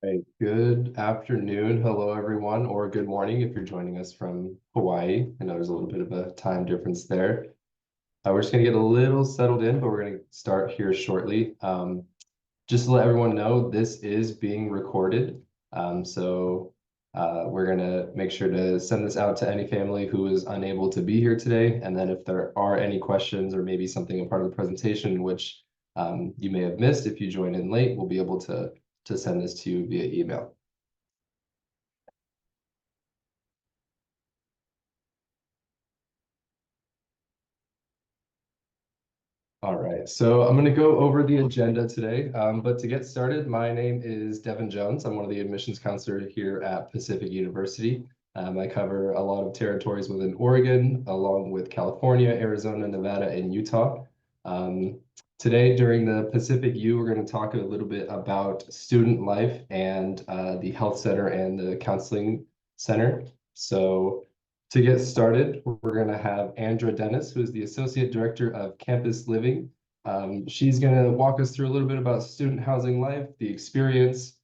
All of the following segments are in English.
Hey, good afternoon. Hello, everyone, or good morning if you're joining us from Hawaii. I know there's a little bit of a time difference there. We're just going to get a little settled in, but we're going to start here shortly. Just to let everyone know, this is being recorded. We're going to make sure to send this out to any family who is unable to be here today. And then if there are any questions or maybe something a part of the presentation, which you may have missed if you joined in late, we'll be able to send this to you via email. All right, so I'm going to go over the agenda today. But to get started, my name is Devin Jones. I'm one of the admissions counselors here at Pacific University. I cover a lot of territories within Oregon, along with California, Arizona, Nevada, and Utah. Today, during the Pacific U, we're going to talk a little bit about student life and the health center and the counseling center. So to get started, we're going to have Andra Dennis, who is the Associate Director of Campus Living. She's going to walk us through a little bit about student housing life, the experience,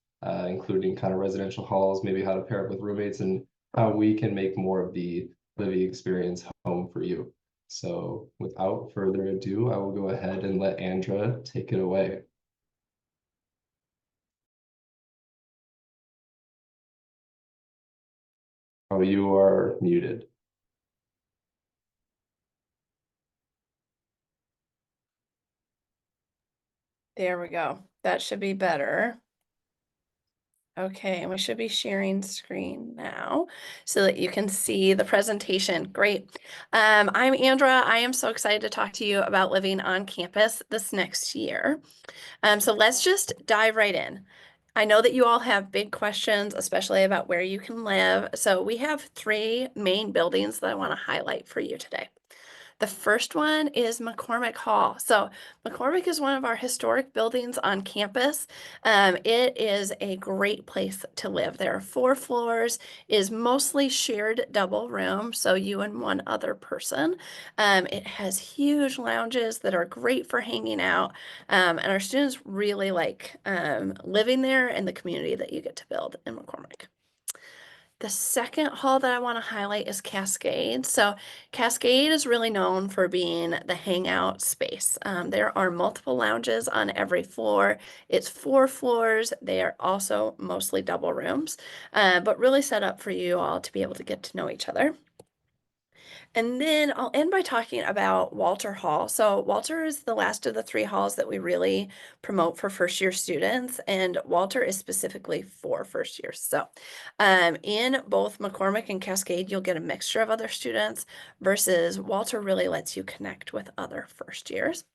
including kind of residential halls, maybe how to pair up with roommates, and how we can make more of the living experience home for you. So without further ado, I will go ahead and let Andra take it away. Oh, you are muted. There we go. That should be better. Okay, and we should be sharing screen now so that you can see the presentation. Great. I'm Andra. I am so excited to talk to you about living on campus this next year. So let's just dive right in. I know that you all have big questions, especially about where you can live. So we have three main buildings that I want to highlight for you today. The first one is McCormick Hall. So McCormick is one of our historic buildings on campus. It is a great place to live. There are 4 floors, is mostly shared double room, so you and one other person. It has huge lounges that are great for hanging out, and our students really like living there and the community that you get to build in McCormick. The second hall that I want to highlight is Cascade. So Cascade is really known for being the hangout space. There are multiple lounges on every floor. It's 4 floors. They are also mostly double rooms, but really set up for you all to be able to get to know each other. And then I'll end by talking about Walter Hall. So Walter is the last of the 3 halls that we really promote for first-year students, and Walter is specifically for first years. So in both McCormick and Cascade, you'll get a mixture of other students versus Walter really lets you connect with other first years.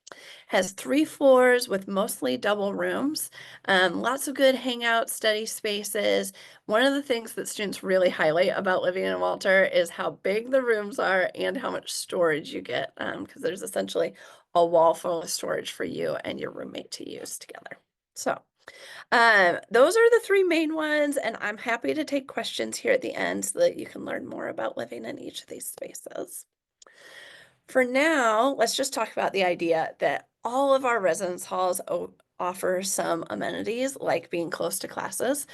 Has 3 floors with mostly double rooms, lots of good hangout study spaces. One of the things that students really highlight about living in Walter is how big the rooms are and how much storage you get, because there's essentially a wall full of storage for you and your roommate to use together. So those are the 3 main ones, and I'm happy to take questions here at the end so that you can learn more about living in each of these spaces. For now, let's just talk about the idea that all of our residence halls offer some amenities like being close to classes.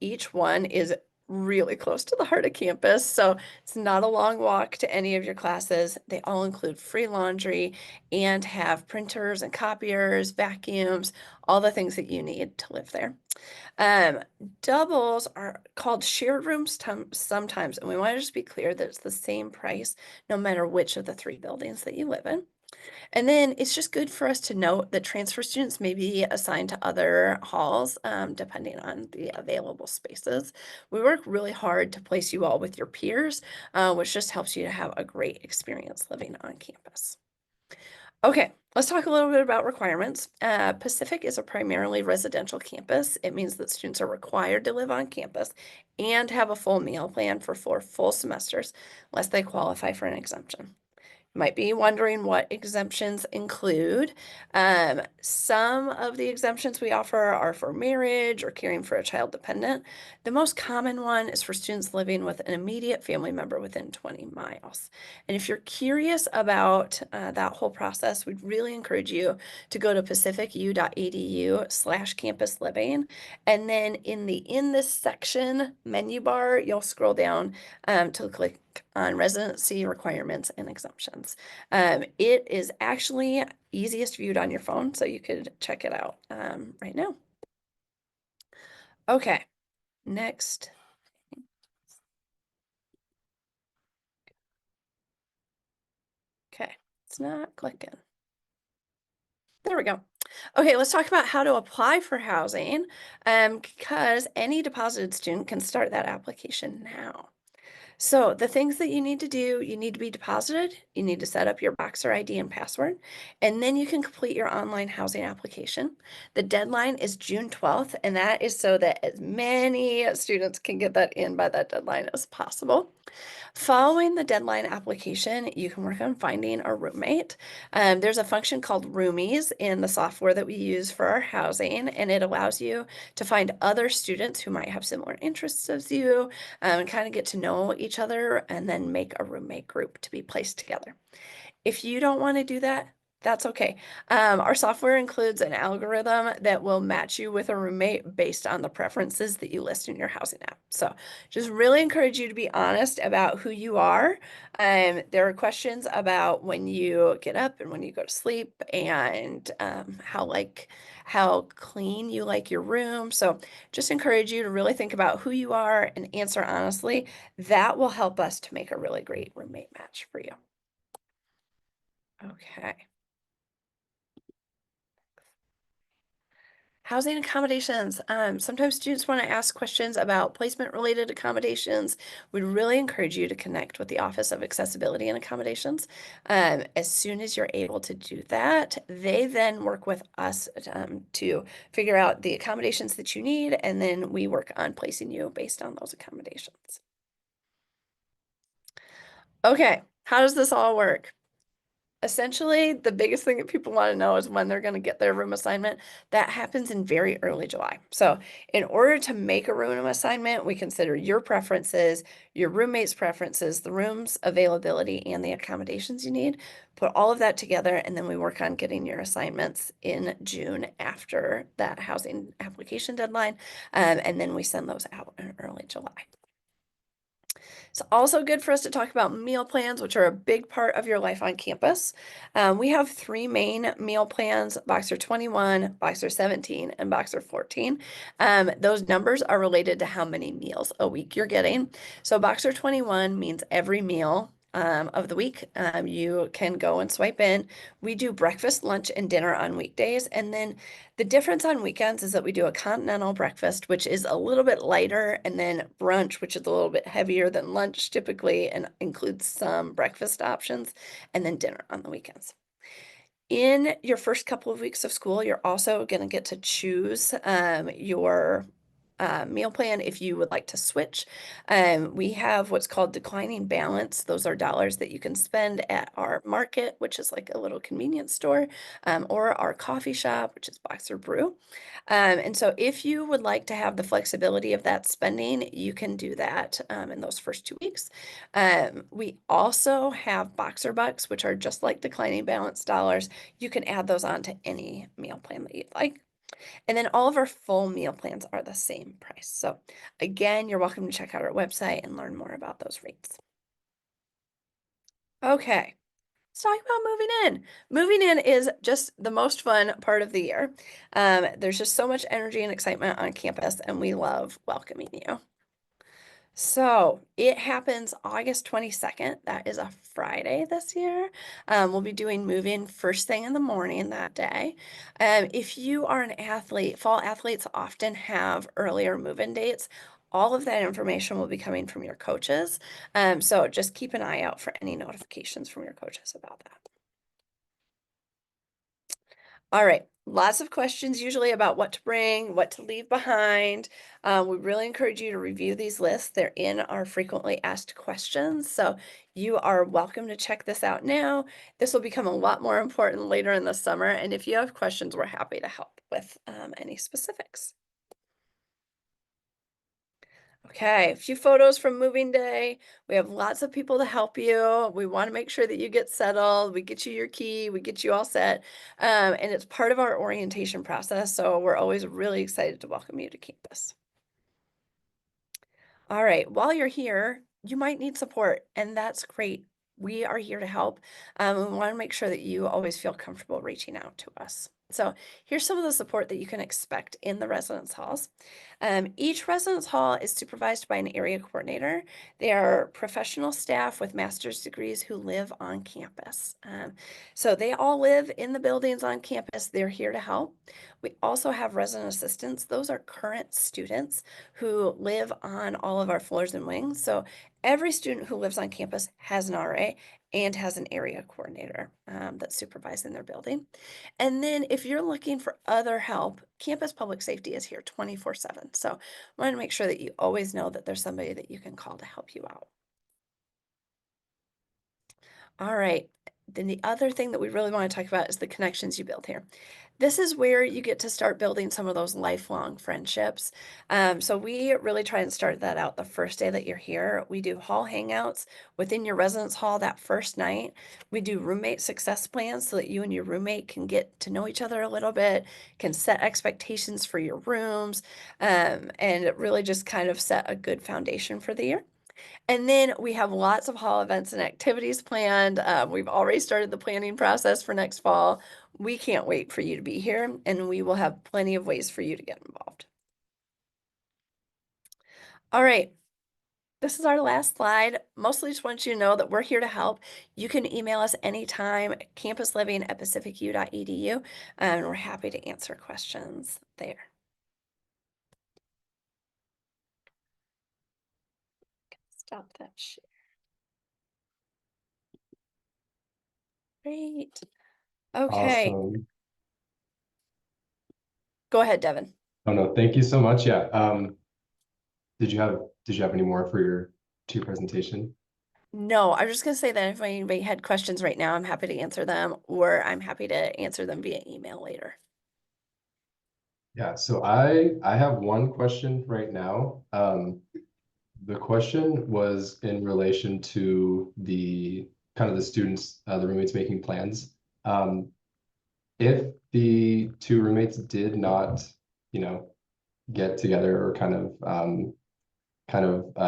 Each one is really close to the heart of campus, so it's not a long walk to any of your classes. They all include free laundry and have printers and copiers, vacuums, all the things that you need to live there. Um, Doubles are called shared rooms sometimes, and we want to just be clear that it's the same price no matter which of the 3 buildings that you live in. And then it's just good for us to note that transfer students may be assigned to other halls, depending on the available spaces. We work really hard to place you all with your peers, which just helps you to have a great experience living on campus. Okay, let's talk a little bit about requirements. Pacific is a primarily residential campus. It means that students are required to live on campus and have a full meal plan for 4 full semesters, unless they qualify for an exemption. Might be wondering what exemptions include. Some of the exemptions we offer are for marriage or caring for a child dependent. The most common one is for students living with an immediate family member within 20 miles. And if you're curious about that whole process, we'd really encourage you to go to pacificu.edu/campus living. And then in this section menu bar, you'll scroll down to click on residency requirements and exemptions. It is actually easiest viewed on your phone, so you could check it out right now. Okay, next. Okay, it's not clicking. There we go. Okay, let's talk about how to apply for housing because any deposited student can start that application now. So the things that you need to do, you need to be deposited, you need to set up your Boxer ID and password, and then you can complete your online housing application. The deadline is June 12th, and that is so that as many students can get that in by that deadline as possible. Following the deadline application, you can work on finding a roommate. There's a function called Roomies in the software that we use for our housing, and it allows you to find other students who might have similar interests as you and kind of get to know each other and then make a roommate group to be placed together. If you don't want to do that, that's okay. Our software includes an algorithm that will match you with a roommate based on the preferences that you list in your housing app. So just really encourage you to be honest about who you are. There are questions about when you get up and when you go to sleep and how clean you like your room. So just encourage you to really think about who you are and answer honestly. That will help us to make a really great roommate match for you. Okay. Housing accommodations. Sometimes students want to ask questions about placement-related accommodations. We'd really encourage you to connect with the Office of Accessibility and Accommodations. As soon as you're able to do that, they then work with us to figure out the accommodations that you need, and then we work on placing you based on those accommodations. Okay, how does this all work? Essentially, the biggest thing that people want to know is when they're going to get their room assignment. That happens in very early July. So in order to make a room assignment, we consider your preferences, your roommate's preferences, the room's availability, and the accommodations you need. Put all of that together, and then we work on getting your assignments in June after that housing application deadline. And then we send those out in early July. It's also good for us to talk about meal plans, which are a big part of your life on campus. We have three main meal plans: Boxer 21, Boxer 17, and Boxer 14. Those numbers are related to how many meals a week you're getting. So Boxer 21 means every meal of the week. You can go and swipe in. We do breakfast, lunch, and dinner on weekdays. And then the difference on weekends is that we do a continental breakfast, which is a little bit lighter, and then brunch, which is a little bit heavier than lunch typically and includes some breakfast options, and then dinner on the weekends. In your first couple of weeks of school, you're also going to get to choose your meal plan if you would like to switch. We have what's called declining balance. Those are dollars that you can spend at our market, which is like a little convenience store, or our coffee shop, which is Boxer Brew. And so if you would like to have the flexibility of that spending, you can do that in those first 2 weeks. We also have Boxer Bucks, which are just like declining balance dollars. You can add those on to any meal plan that you'd like. And then all of our full meal plans are the same price. So again, you're welcome to check out our website and learn more about those rates. Okay, let's talk about moving in. Moving in is just the most fun part of the year. There's just so much energy and excitement on campus, and we love welcoming you. So it happens August 22nd. That is a Friday this year. We'll be doing move-in first thing in the morning that day. If you are an athlete, fall athletes often have earlier move-in dates. All of that information will be coming from your coaches. So just keep an eye out for any notifications from your coaches about that. All right. Lots of questions usually about what to bring, what to leave behind. We really encourage you to review these lists. They're in our frequently asked questions. So you are welcome to check this out now. This will become a lot more important later in the summer. And if you have questions, we're happy to help with any specifics. Okay, a few photos from moving day. We have lots of people to help you. We want to make sure that you get settled. We get you your key. We get you all set. And it's part of our orientation process. So we're always really excited to welcome you to campus. All right, while you're here, you might need support, and that's great. We are here to help. We want to make sure that you always feel comfortable reaching out to us. So here's some of the support that you can expect in the residence halls. Each residence hall is supervised by an area coordinator. They are professional staff with master's degrees who live on campus. So they all live in the buildings on campus. They're here to help. We also have resident assistants. Those are current students who live on all of our floors and wings. So every student who lives on campus has an RA and has an area coordinator that's supervising their building. And then if you're looking for other help, campus public safety is here 24/7. So I want to make sure that you always know that there's somebody that you can call to help you out. All right. Then the other thing that we really want to talk about is the connections you build here. This is where you get to start building some of those lifelong friendships. So we really try and start that out the first day that you're here. We do hall hangouts within your residence hall that first night. We do roommate success plans so that you and your roommate can get to know each other a little bit, can set expectations for your rooms, and it really just kind of set a good foundation for the year. And then we have lots of hall events and activities planned. We've already started the planning process for next fall. We can't wait for you to be here, and we will have plenty of ways for you to get involved. All right, this is our last slide. Mostly just want you to know that we're here to help. You can email us anytime, campusliving@pacificu.edu, and we're happy to answer questions there. Stop that share. Great. Okay, Awesome. go ahead, Devin. Oh no, thank you so much. Yeah. Did you have any more for your presentation? No, I was just gonna say that if anybody had questions right now, I'm happy to answer them, or I'm happy to answer them via email later. Yeah, so I have one question right now. The question was in relation to the kind of the students, the roommates making plans. Um, if the two roommates did not, you know, get together or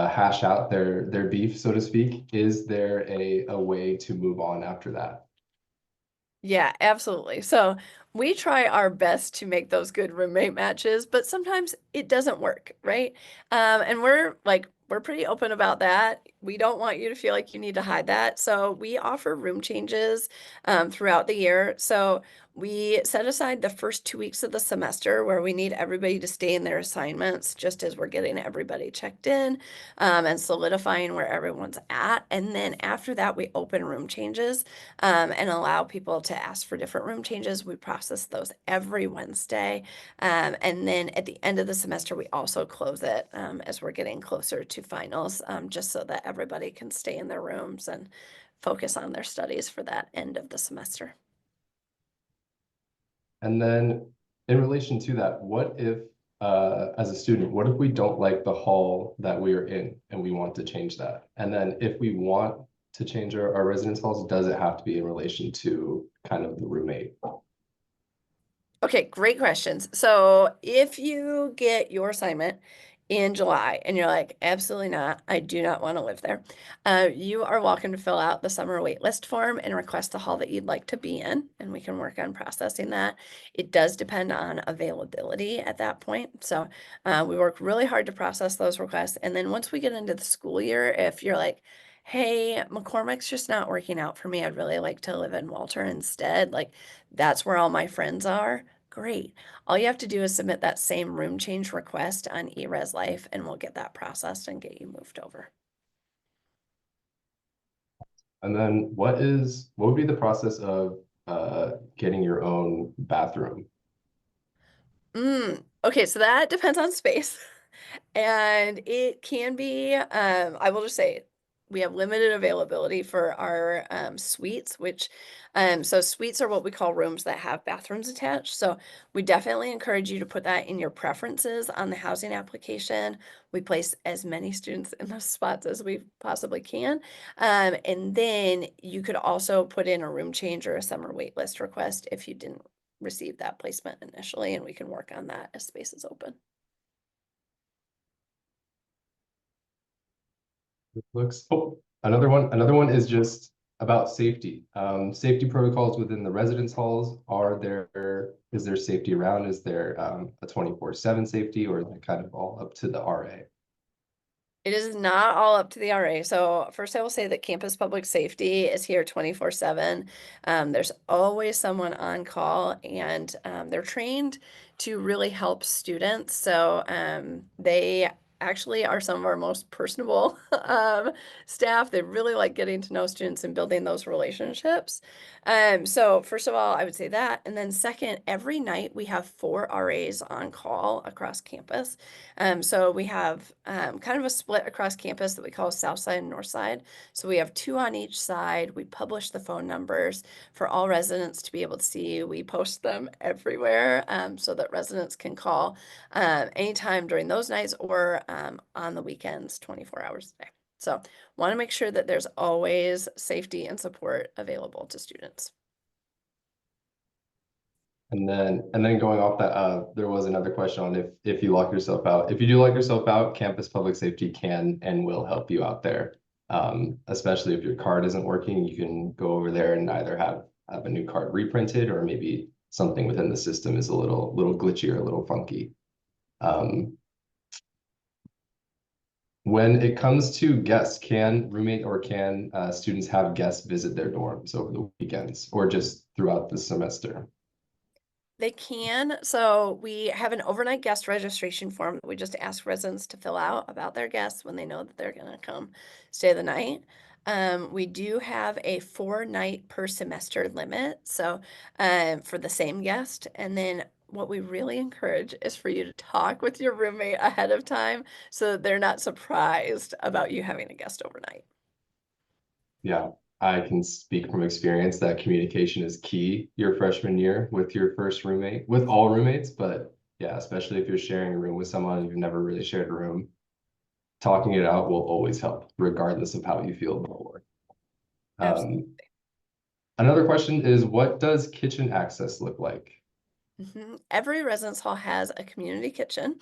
hash out their beef, so to speak, is there a way to move on after that? Yeah, absolutely. So we try our best to make those good roommate matches, but sometimes it doesn't work, right? And we're pretty open about that. We don't want you to feel like you need to hide that. So we offer room changes throughout the year. So we set aside the first 2 weeks of the semester where we need everybody to stay in their assignments, just as we're getting everybody checked in and solidifying where everyone's at. And then after that, we open room changes and allow people to ask for different room changes. We process those every Wednesday. And then at the end of the semester, we also close it as we're getting closer to finals, just so that everybody can stay in their rooms and focus on their studies for that end of the semester. And then in relation to that, what if, as a student, what if we don't like the hall that we are in and we want to change that? And then if we want to change our residence halls, does it have to be in relation to kind of the roommate? Okay, great questions. So if you get your assignment in July and you're like, absolutely not, I do not want to live there, you are welcome to fill out the summer waitlist form and request the hall that you'd like to be in, and we can work on processing that. It does depend on availability at that point. So we work really hard to process those requests. And then once we get into the school year, if you're like, hey, McCormick's just not working out for me, I'd really like to live in Walter instead, like that's where all my friends are. Great. All you have to do is submit that same room change request on eRes Life, and we'll get that processed and get you moved over. And then what would be the process of getting your own bathroom? Okay, so that depends on space. And it can be, I will just say, we have limited availability for our suites, which, so suites are what we call rooms that have bathrooms attached. So we definitely encourage you to put that in your preferences on the housing application. We place as many students in those spots as we possibly can. And then you could also put in a room change or a summer wait list request if you didn't receive that placement initially, and we can work on that as space is open. Looks, oh, another one is just about safety. Safety protocols within the residence halls. Is there safety around? Is there a 24/7 safety, or is it kind of all up to the RA? It is not all up to the RA. So first I will say that campus public safety is here 24/7. There's always someone on call, and they're trained to really help students. So they actually are some of our most personable staff. They really like getting to know students and building those relationships. So first of all, I would say that. And then second, every night we have 4 RAs on call across campus. So we have kind of a split across campus that we call South Side and North Side. So we have 2 on each side. We publish the phone numbers for all residents to be able to see. We post them everywhere so that residents can call anytime during those nights or on the weekends, 24 hours a day. So want to make sure that there's always safety and support available to students. And then going off that, there was another question on if you lock yourself out. If you do lock yourself out, campus public safety can and will help you out there. Especially if your card isn't working, you can go over there and either have a new card reprinted, or maybe something within the system is a little glitchy or a little funky. When it comes to guests, can students have guests visit their dorms over the weekends or just throughout the semester? They can. So we have an overnight guest registration form that we just ask residents to fill out about their guests when they know that they're going to come stay the night. We do have a 4 night per semester limit. So for the same guest. And then what we really encourage is for you to talk with your roommate ahead of time so that they're not surprised about you having a guest overnight. Yeah, I can speak from experience that communication is key your freshman year with your first roommate, with all roommates, but yeah, especially if you're sharing a room with someone you've never really shared a room, talking it out will always help, regardless of how you feel before. Absolutely. Another question is, what does kitchen access look like? Every residence hall has a community kitchen.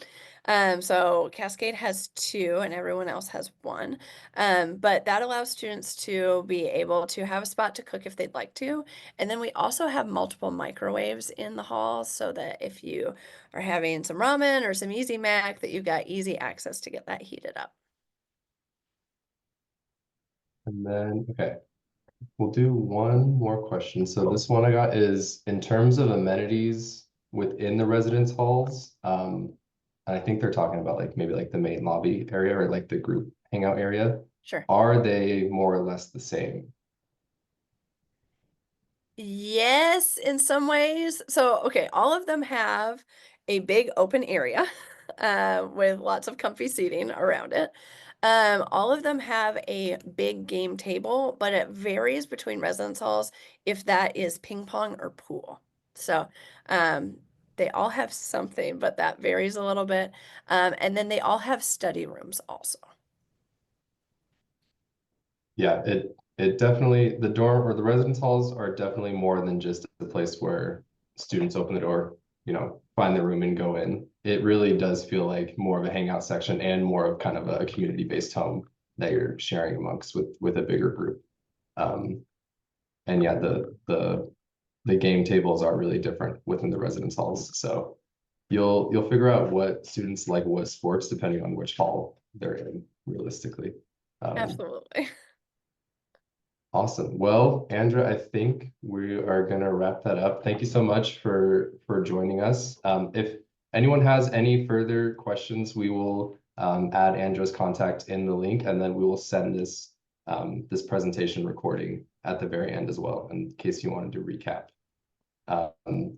So Cascade has 2 and everyone else has 1. But that allows students to be able to have a spot to cook if they'd like to. And then we also have multiple microwaves in the hall so that if you are having some ramen or some Easy Mac, that you've got easy access to get that heated up. And then, okay, we'll do one more question. So this one I got is, in terms of amenities within the residence halls, and I think they're talking about like maybe like the main lobby area or like the group hangout area. Sure. Are they more or less the same? Yes, in some ways. So, okay, all of them have a big open area with lots of comfy seating around it. All of them have a big game table, but it varies between residence halls if that is ping pong or pool. So, um, they all have something, but that varies a little bit. And then they all have study rooms also. Yeah, it definitely, the dorm or the residence halls are definitely more than just a place where students open the door, find the room and go in. It really does feel like more of a hangout section and more of kind of a community-based home that you're sharing amongst with a bigger group. Um, and yeah, the game tables are really different within the residence halls. So you'll figure out what students like what sports depending on which hall they're in, realistically. Um, Absolutely. Awesome. Well, Andrea, I think we are going to wrap that up. Thank you so much for joining us. If anyone has any further questions, we will add Andrea's contact in the link, and then we will send this presentation recording at the very end as well, in case you wanted to recap. Um,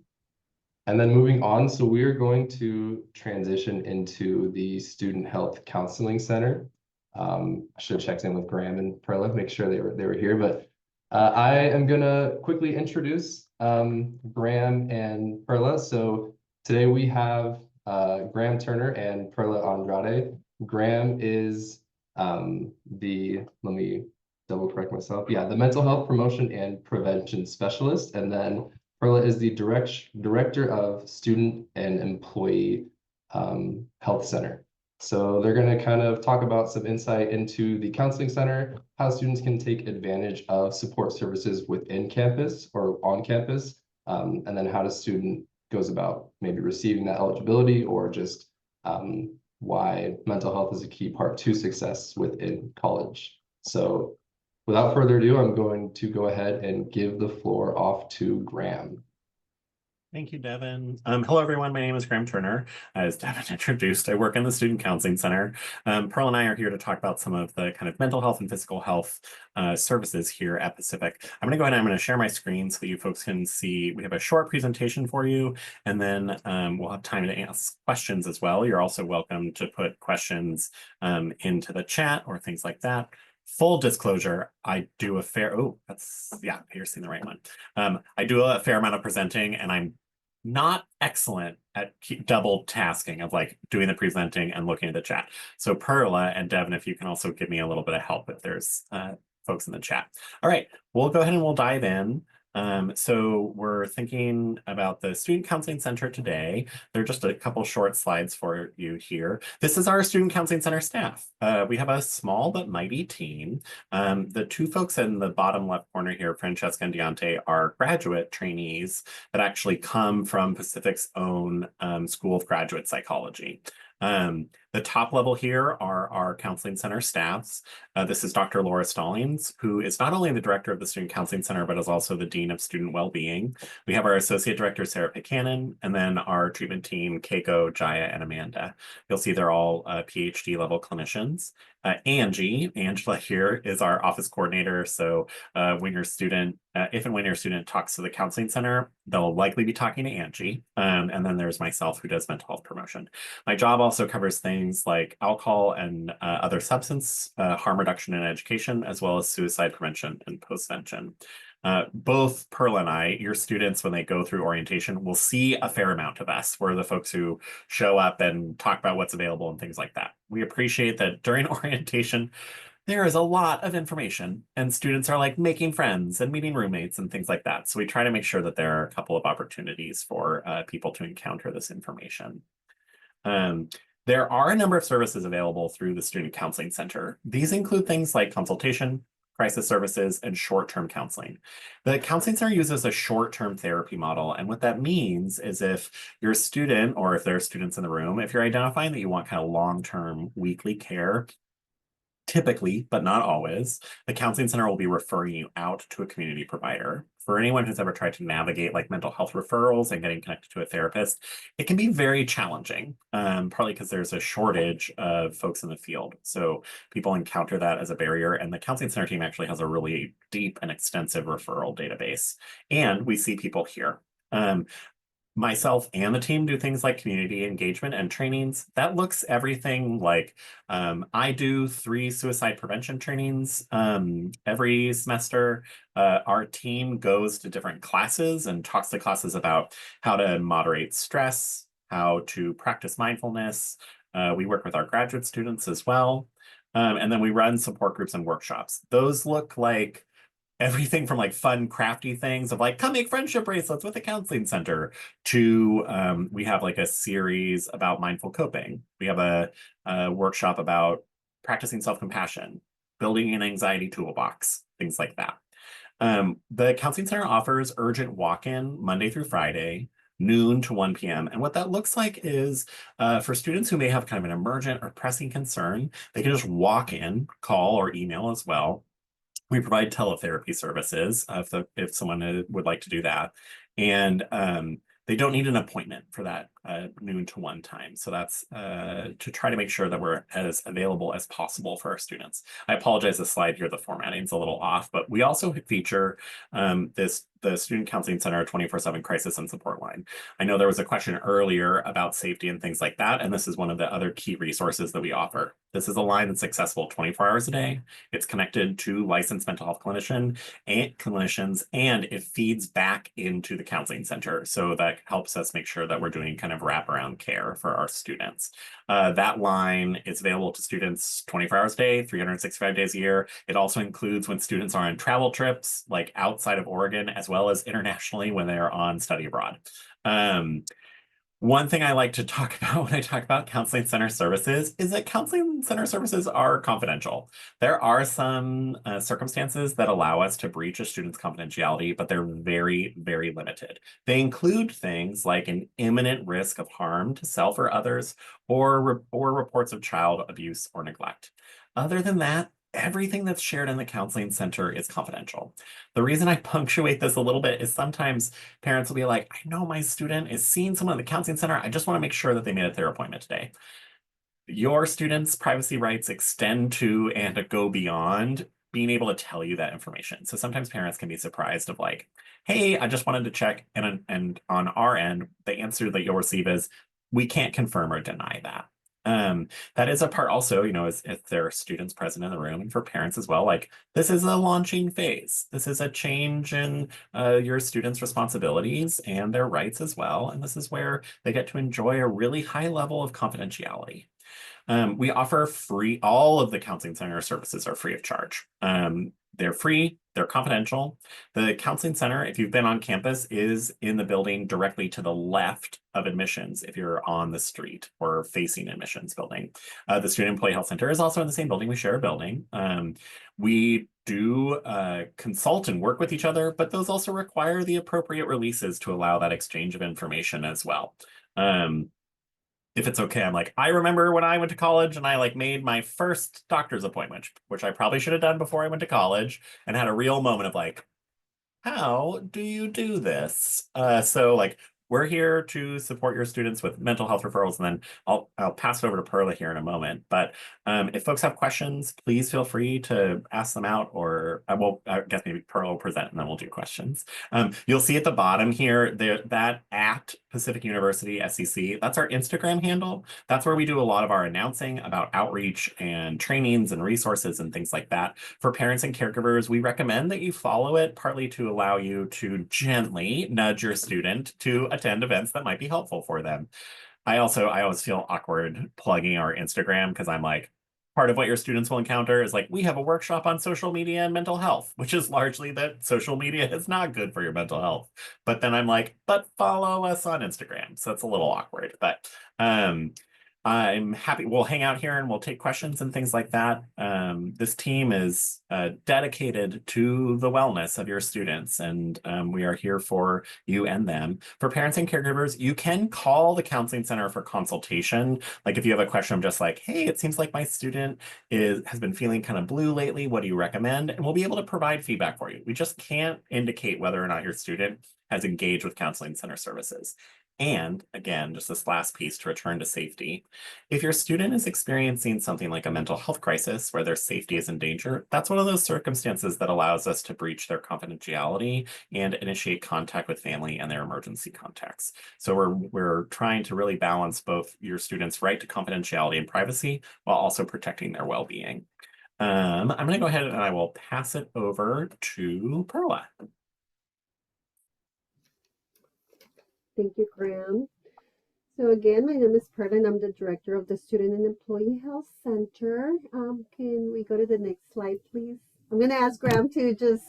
And then moving on, so we are going to transition into the Student Health Counseling Center. I should have checked in with Graham and Perla, make sure they were here, but I am gonna quickly introduce Graham and Perla. So today we have Graham Turner and Perla Andrade. Graham is let me double correct myself. Yeah, the Mental Health Promotion and Prevention Specialist, and then Perla is the director of Student and Employee Health Center. So they're going to kind of talk about some insight into the counseling center, how students can take advantage of support services within campus or on campus, and then how the student goes about maybe receiving that eligibility or just why mental health is a key part to success within college. So without further ado, I'm going to go ahead and give the floor off to Graham. Thank you, Devin. Hello, everyone. My name is Graham Turner. As Devin introduced, I work in the Student Counseling Center. Pearl and I are here to talk about some of the kind of mental health and physical health services here at Pacific. I'm going to go ahead and I'm going to share my screen so that you folks can see. We have a short presentation for you, and then we'll have time to ask questions as well. You're also welcome to put questions into the chat or things like that. Full disclosure, I do a fair, yeah, you're seeing the right one. I do a fair amount of presenting, and I'm not excellent at double tasking of like doing the presenting and looking at the chat. So Perla and Devin, if you can also give me a little bit of help if there's folks in the chat. All right, we'll go ahead and we'll dive in. So we're thinking about the Student Counseling Center today. There are just a couple short slides for you here. This is our Student Counseling Center staff. We have a small but mighty team. The two folks in the bottom left corner here, Francesca and Deontay, are graduate trainees that actually come from Pacific's own School of Graduate Psychology. The top level here are our counseling center staffs. This is Dr. Laura Stallings, who is not only the director of the Student Counseling Center, but is also the Dean of Student Wellbeing. We have our Associate Director, Sarah Buchanan, and then our treatment team, Keiko, Jaya, and Amanda. You'll see they're all PhD level clinicians. Angela here is our office coordinator. So when your student, if and when your student talks to the counseling center, they'll likely be talking to Angie. And then there's myself who does mental health promotion. My job also covers things like alcohol and other substance harm reduction in education, as well as suicide prevention and postvention. Both Pearl and I, your students, when they go through orientation, will see a fair amount of us. We're the folks who show up and talk about what's available and things like that. We appreciate that during orientation, there is a lot of information and students are like making friends and meeting roommates and things like that. So we try to make sure that there are a couple of opportunities for people to encounter this information. There are a number of services available through the Student Counseling Center. These include things like consultation, crisis services, and short-term counseling. The Counseling Center uses a short-term therapy model, and what that means is if you're a student, or if there are students in the room, if you're identifying that you want kind of long-term weekly care, typically, but not always, the Counseling Center will be referring you out to a community provider. For anyone who's ever tried to navigate like mental health referrals and getting connected to a therapist, it can be very challenging, partly because there's a shortage of folks in the field. So people encounter that as a barrier, and the Counseling Center team actually has a really deep and extensive referral database. And we see people here. Myself and the team do things like community engagement and trainings. That looks everything like I do 3 suicide prevention trainings every semester. Our team goes to different classes and talks to classes about how to moderate stress, how to practice mindfulness. We work with our graduate students as well. And then we run support groups and workshops. Those look like everything from like fun crafty things of like come make friendship bracelets with the counseling center to we have like a series about mindful coping. We have a workshop about practicing self-compassion, building an anxiety toolbox, things like that. The counseling center offers urgent walk-in Monday through Friday, noon to 1 p.m. And what that looks like is for students who may have kind of an emergent or pressing concern, they can just walk in, call or email as well. We provide teletherapy services if someone would like to do that. And they don't need an appointment for that noon to 1 time. So that's to try to make sure that we're as available as possible for our students. I apologize, the slide here, the formatting is a little off, but we also feature this the Student Counseling Center 24/7 crisis and support line. I know there was a question earlier about safety and things like that, and this is one of the other key resources that we offer. This is a line that's accessible 24 hours a day. It's connected to licensed mental health clinicians, and it feeds back into the counseling center. So that helps us make sure that we're doing kind of wraparound care for our students. That line is available to students 24 hours a day, 365 days a year. It also includes when students are on travel trips, like outside of Oregon, as well as internationally when they are on study abroad. One thing I like to talk about when I talk about counseling center services is that counseling center services are confidential. There are some circumstances that allow us to breach a student's confidentiality, but they're very, very limited. They include things like an imminent risk of harm to self or others, or reports of child abuse or neglect. Other than that, everything that's shared in the counseling center is confidential. The reason I punctuate this a little bit is sometimes parents will be like, I know my student is seeing someone at the counseling center. I just want to make sure that they made it to their appointment today. Your students' privacy rights extend to and go beyond being able to tell you that information. So sometimes parents can be surprised of like, hey, I just wanted to check. And on our end, the answer that you'll receive is, we can't confirm or deny that. That is a part also, you know, if there are students present in the room, and for parents as well, like this is a launching phase. This is a change in your students' responsibilities and their rights as well. And this is where they get to enjoy a really high level of confidentiality. We offer free, all of the counseling center services are free of charge. They're free, they're confidential. The counseling center, if you've been on campus, is in the building directly to the left of admissions if you're on the street or facing admissions building. The Student Employee Health Center is also in the same building. We share a building. We do consult and work with each other, but those also require the appropriate releases to allow that exchange of information as well. If it's okay, I'm like, I remember when I went to college and I like made my first doctor's appointment, which I probably should have done before I went to college, and had a real moment of like, how do you do this? So like, we're here to support your students with mental health referrals, and then I'll pass it over to Perla here in a moment. But if folks have questions, please feel free to ask them out, or I guess maybe Perla will present and then we'll do questions. You'll see at the bottom here that at Pacific University SEC, that's our Instagram handle. That's where we do a lot of our announcing about outreach and trainings and resources and things like that. For parents and caregivers, we recommend that you follow it, partly to allow you to gently nudge your student to attend events that might be helpful for them. I always feel awkward plugging our Instagram because I'm like, part of what your students will encounter is like, we have a workshop on social media and mental health, which is largely that social media is not good for your mental health. But then I'm like, but follow us on Instagram. So it's a little awkward, but I'm happy. We'll hang out here and we'll take questions and things like that. This team is dedicated to the wellness of your students, and we are here for you and them. For parents and caregivers, you can call the counseling center for consultation. Like if you have a question, I'm just like, hey, it seems like my student has been feeling kind of blue lately. What do you recommend? And we'll be able to provide feedback for you. We just can't indicate whether or not your student has engaged with counseling center services. And again, just this last piece to return to safety. If your student is experiencing something like a mental health crisis where their safety is in danger, that's one of those circumstances that allows us to breach their confidentiality and initiate contact with family and their emergency contacts. So we're trying to really balance both your students' right to confidentiality and privacy while also protecting their well-being. I'm going to go ahead and I will pass it over to Perla. Thank you, Graham. So again, my name is Perla and I'm the director of the Student and Employee Health Center. Can we go to the next slide, please? I'm going to ask Graham to just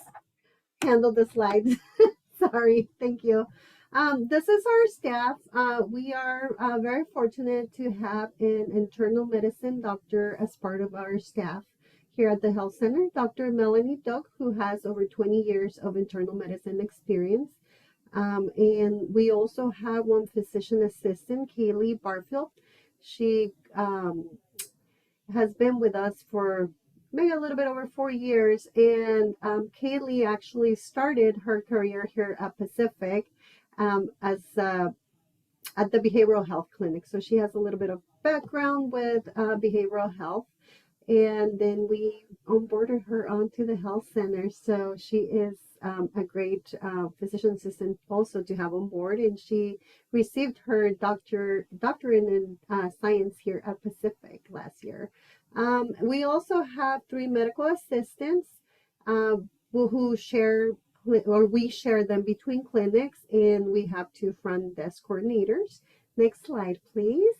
handle the slides. Sorry, thank you. This is our staff. We are very fortunate to have an internal medicine doctor as part of our staff here at the health center, Dr. Melanie Doak, who has over 20 years of internal medicine experience. And we also have one physician assistant, Kaylee Barfield. She has been with us for maybe a little bit over 4 years. And Kaylee actually started her career here at Pacific as at the behavioral health clinic. So she has a little bit of background with behavioral health. And then we onboarded her onto the health center. So she is a great physician assistant also to have on board, and she received her doctorate in science here at Pacific last year. We also have 3 medical assistants who share, or we share them between clinics, and we have 2 front desk coordinators. Next slide, please.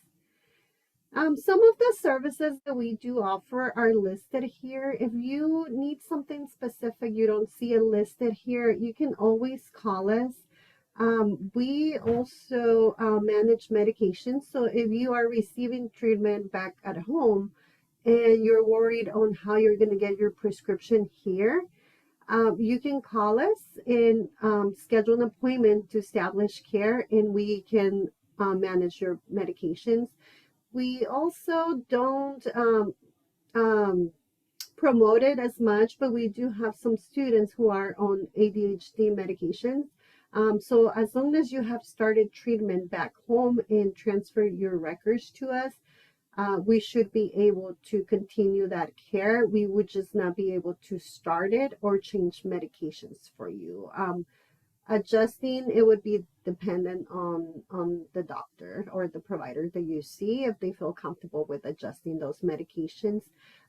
Some of the services that we do offer are listed here. If you need something specific, you don't see it listed here, you can always call us. We also manage medications. So if you are receiving treatment back at home and you're worried on how you're going to get your prescription here, you can call us and schedule an appointment to establish care, and we can manage your medications. We also don't promote it as much, but we do have some students who are on ADHD medications. So as long as you have started treatment back home and transferred your records to us, we should be able to continue that care. We would just not be able to start it or change medications for you. Adjusting, it would be dependent on the doctor or the provider that you see, if they feel comfortable with adjusting those medications.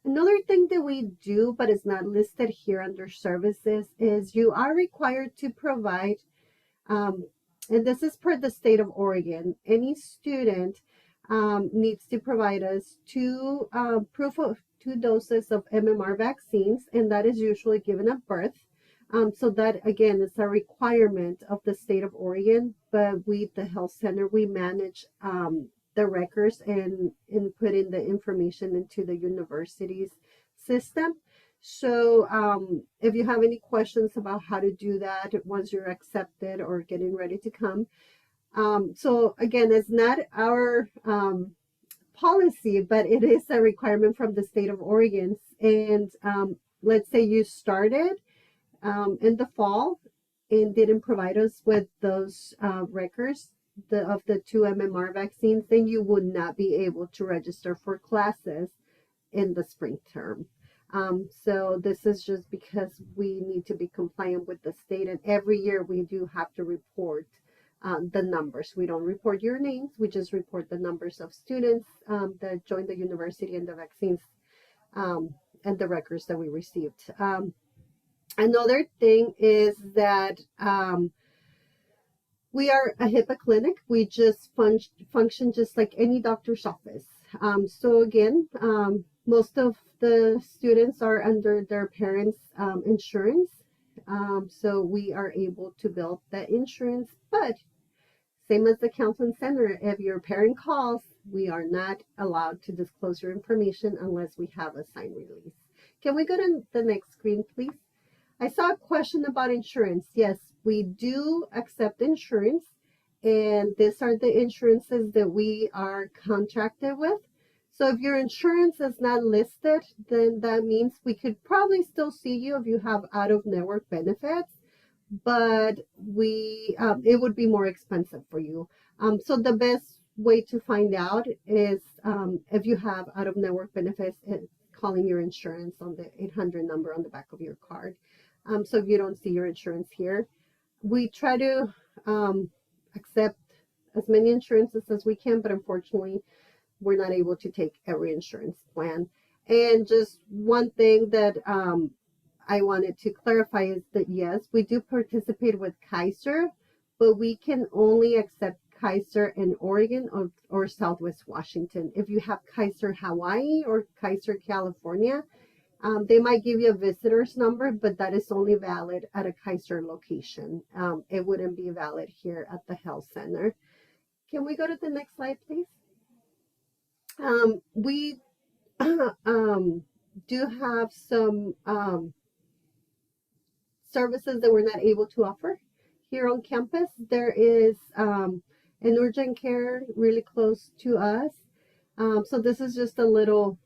Another thing that we do, but is not listed here under services, is you are required to provide, and this is per the state of Oregon, any student needs to provide us proof of 2 doses of MMR vaccines, and that is usually given at birth. So that, again, is a requirement of the state of Oregon, but we, the health center, we manage the records and put in the information into the university's system. So if you have any questions about how to do that once you're accepted or getting ready to come. So again, it's not our policy, but it is a requirement from the state of Oregon. And let's say you started in the fall and didn't provide us with those records of the 2 MMR vaccines, then you would not be able to register for classes in the spring term. So this is just because we need to be compliant with the state, and every year we do have to report the numbers. We don't report your names, we just report the numbers of students that joined the university and the vaccines and the records that we received. Another thing is that we are a HIPAA clinic. We just function just like any doctor's office. So again, most of the students are under their parents' insurance. So we are able to bill that insurance, but same as the counseling center, if your parent calls, we are not allowed to disclose your information unless we have a signed release. Can we go to the next screen, please? I saw a question about insurance. Yes, we do accept insurance, and these are the insurances that we are contracted with. So if your insurance is not listed, then that means we could probably still see you if you have out-of-network benefits, but it would be more expensive for you. So the best way to find out is if you have out-of-network benefits, calling your insurance on the 800 number on the back of your card. So if you don't see your insurance here, we try to accept as many insurances as we can, but unfortunately, we're not able to take every insurance plan. And just one thing that I wanted to clarify is that yes, we do participate with Kaiser, but we can only accept Kaiser in Oregon or Southwest Washington. If you have Kaiser Hawaii or Kaiser California, they might give you a visitor's number, but that is only valid at a Kaiser location. It wouldn't be valid here at the health center. Can we go to the next slide, please? We do have some services that we're not able to offer here on campus. There is an urgent care really close to us. So this is just a little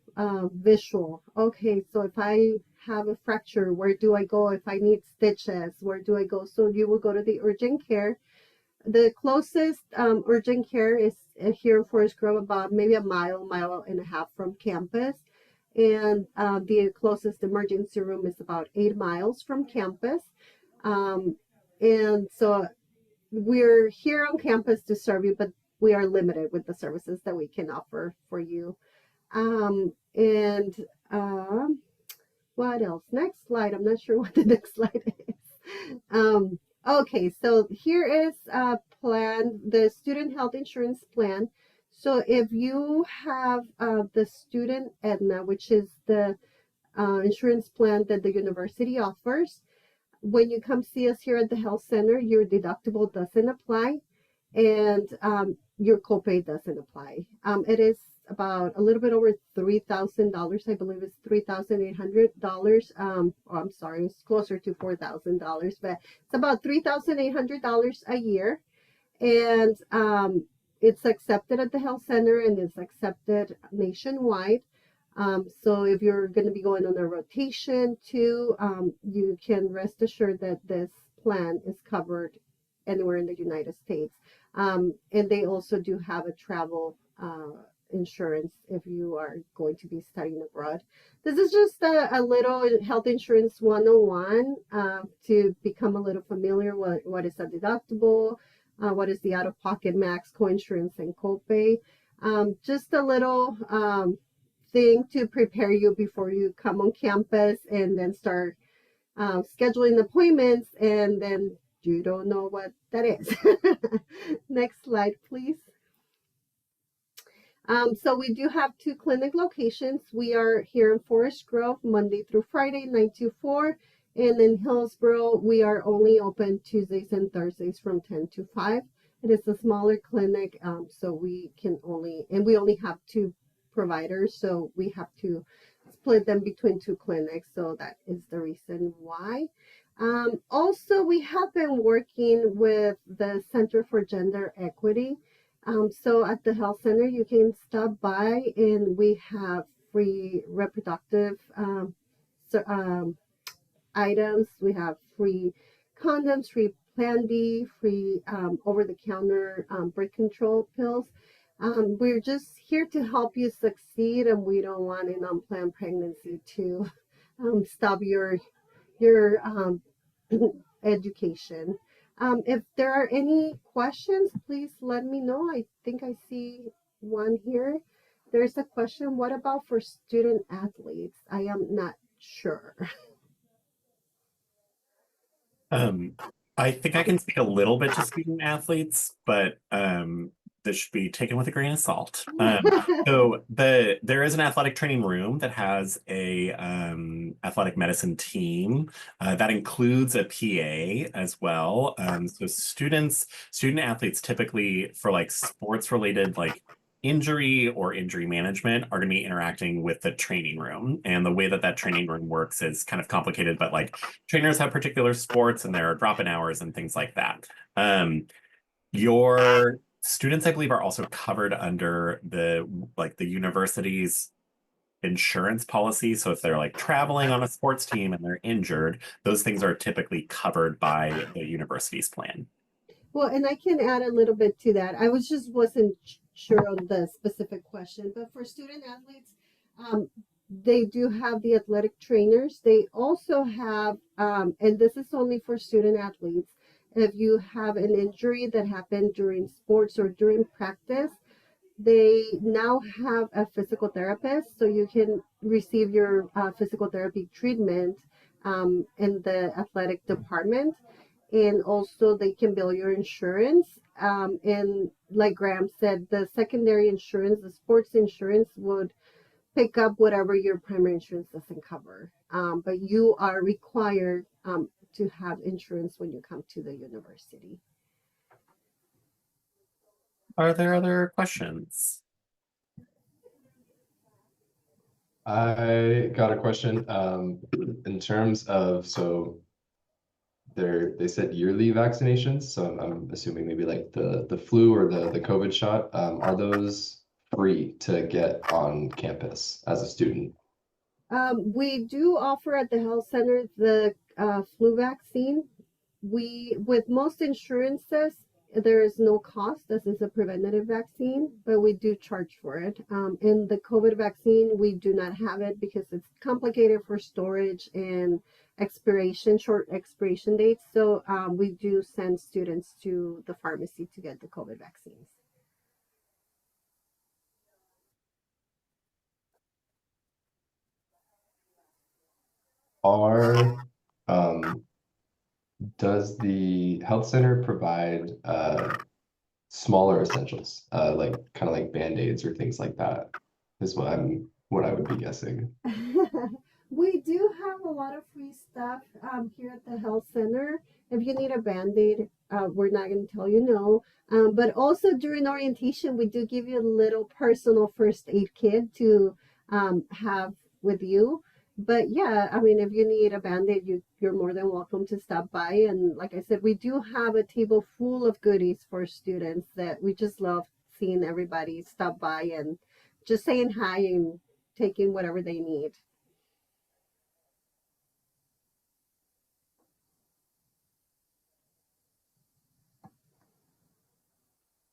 visual. Okay, so if I have a fracture, where do I go? If I need stitches, where do I go? So you will go to the urgent care. The closest urgent care is here in Forest Grove, about maybe a mile and a half from campus. And the closest emergency room is about 8 miles from campus. And so we're here on campus to serve you, but we are limited with the services that we can offer for you. And what else? Next slide. I'm not sure what the next slide is. Okay, so here is a plan, the student health insurance plan. So if you have the student Aetna, which is the insurance plan that the university offers, when you come see us here at the health center, your deductible doesn't apply, and your copay doesn't apply. It is about a little bit over $3,000. I believe it's $3,800. Oh, I'm sorry, it's closer to $4,000, but it's about $3,800 a year, and it's accepted at the health center and it's accepted nationwide. So if you're going to be going on a rotation too, you can rest assured that this plan is covered anywhere in the United States. And they also do have a travel insurance if you are going to be studying abroad. This is just a little health insurance 101 to become a little familiar with what is a deductible, what is the out-of-pocket max, co-insurance, and copay. Just a little thing to prepare you before you come on campus and then start scheduling appointments, and then you don't know what that is. Next slide, please. So we do have 2 clinic locations. We are here in Forest Grove, Monday through Friday, 9 to 4. And in Hillsborough, we are only open Tuesdays and Thursdays from 10 to 5. It is a smaller clinic, so we only have 2 providers, so we have to split them between 2 clinics. So that is the reason why. Also, we have been working with the Center for Gender Equity. So at the health center, you can stop by and we have free reproductive items. We have free condoms, free Plan B, free over-the-counter birth control pills. We're just here to help you succeed, and we don't want an unplanned pregnancy to stop your education. If there are any questions, please let me know. I think I see one here. There's a question, what about for student athletes? I am not sure. I think I can speak a little bit to student athletes, but this should be taken with a grain of salt. So there is an athletic training room that has a athletic medicine team that includes a PA as well. So student athletes typically for like sports related like injury or injury management are going to be interacting with the training room. And the way that training room works is kind of complicated, but like trainers have particular sports and there are drop-in hours and things like that. Your students, I believe, are also covered under the university's insurance policy. So if they're like traveling on a sports team and they're injured, those things are typically covered by the university's plan. Well, and I can add a little bit to that. I wasn't sure on the specific question, but for student athletes, they do have the athletic trainers. They also have, and this is only for student athletes, if you have an injury that happened during sports or during practice, they now have a physical therapist, so you can receive your physical therapy treatment in the athletic department. And also they can bill your insurance. And like Graham said, the secondary insurance, the sports insurance would pick up whatever your primary insurance doesn't cover. But you are required to have insurance when you come to the university. Are there other questions? I got a question in terms of, so they said yearly vaccinations, so I'm assuming maybe like the flu or the COVID shot. Are those free to get on campus as a student? We do offer at the health center the flu vaccine. With most insurances, there is no cost. This is a preventative vaccine, but we do charge for it. In the COVID vaccine, we do not have it because it's complicated for storage and short expiration dates. So we do send students to the pharmacy to get the COVID vaccines. Does the health center provide smaller essentials, like kind of like Band-Aids or things like that, is what I would be guessing. We do have a lot of free stuff here at the health center. If you need a Band-Aid, we're not going to tell you no. But also during orientation, we do give you a little personal first aid kit to have with you. But yeah, I mean, if you need a Band-Aid, you're more than welcome to stop by. And like I said, we do have a table full of goodies for students that we just love seeing everybody stop by and just saying hi and taking whatever they need.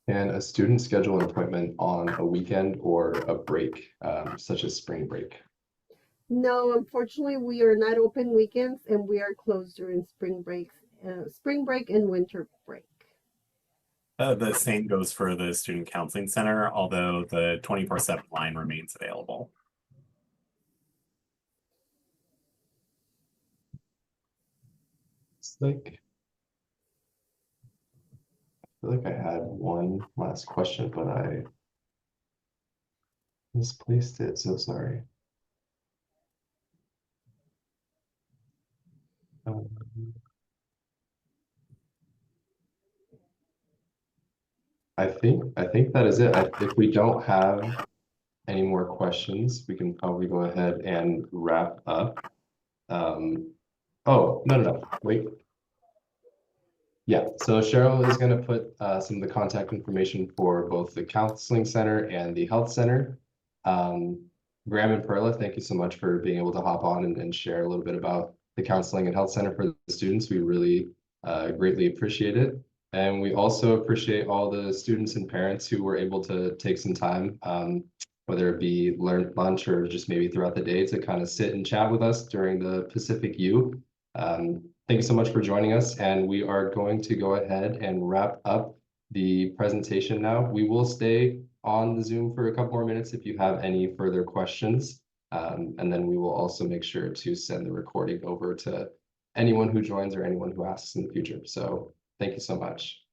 Can a student schedule an appointment on a weekend or a break, such as spring break? No, unfortunately, we are not open weekends and we are closed during spring break and winter break. The same goes for the Student Counseling Center, although the 24/7 line remains available. It's like, I feel like I had one last question, but I misplaced it, so sorry. I think that is it. If we don't have any more questions, we can probably go ahead and wrap up. Oh, no, wait. Yeah, so Cheryl is going to put some of the contact information for both the counseling center and the health center. Graham and Perla, thank you so much for being able to hop on and share a little bit about the counseling and health center for the students. We really greatly appreciate it. And we also appreciate all the students and parents who were able to take some time, whether it be lunch or just maybe throughout the day, to kind of sit and chat with us during the PacU. Thank you so much for joining us, and we are going to go ahead and wrap up the presentation now. We will stay on the Zoom for a couple more minutes if you have any further questions, and then we will also make sure to send the recording over to anyone who joins or anyone who asks in the future. So thank you so much.